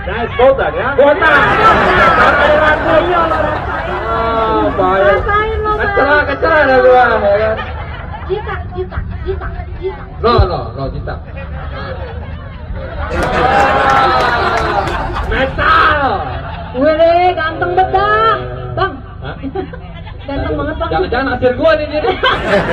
Nice botak ya. Botak. Pakai rambut. Iya lo rasain. Oh, bahaya. Rasain lo. Kecera ada gua, ya kan? Cita. No, Cita. Metal. Wih, ganteng bedak. Bang. Hah? Ganteng banget, Bang. Jangan-jangan hasil gua nih jadi.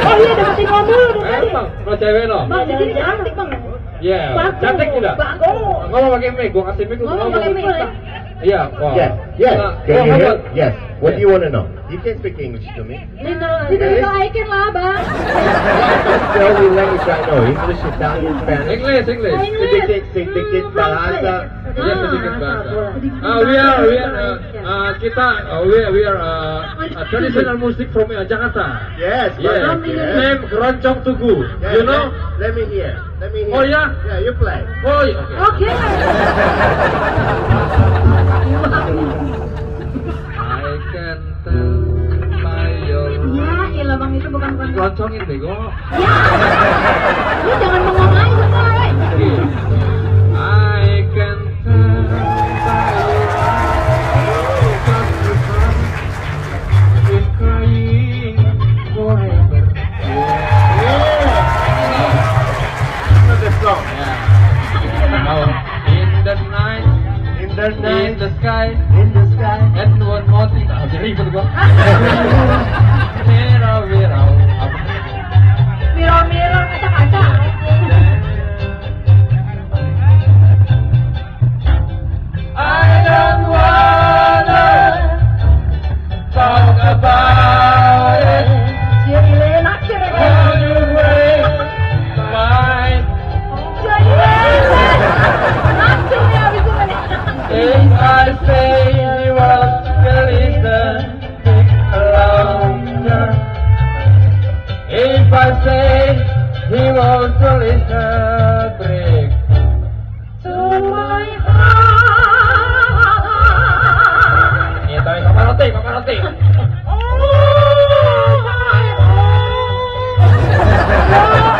Oh iya, dapetin mobil udah tadi. Bang, lo cewek lo. Bang, di sini cantik, Bang. Iya. Bagus. Cantik tidak? Bagus. Ngomong pakai mic, gua kasih mic lu Ngomong ngomong. pakai mic, boleh? Iya, wow. Yes. Can you hear? ngomong. Yes. What do you want to know? You can speak English to me. Little Icon lah, Bang. That's the only language I know. English, Italian, Spanish. English. Sedikit bahasa. Iya sedikit bahasa. We are traditional music from Jakarta. Yes. Yeah. Yes. Name Keroncong Tugu. Yeah, You know? Let me hear. Oh, yeah? Yeah, you play. Oh, iya. Oke. I can tell by your Ya, ilah Bang itu bukan. keroncongin bego. Ya. Lu jangan bengong aja, Bang. I can tell by your been crying forever. Not the song. Now, in the night, In the in night, the sky, in the sky. and one more thing. Ah, jadi ribet gua. Wirau. Apa? Miro, kaca-kaca. I don't wanna talk about it. Si Ile naksir ya. All you break my Si Ile. Naksir ya abis itu kan. if I say you will listen louder. If I say he won't listen, break To my heart. Iya, tapi paparotti.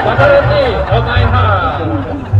Paparotti, oh my heart.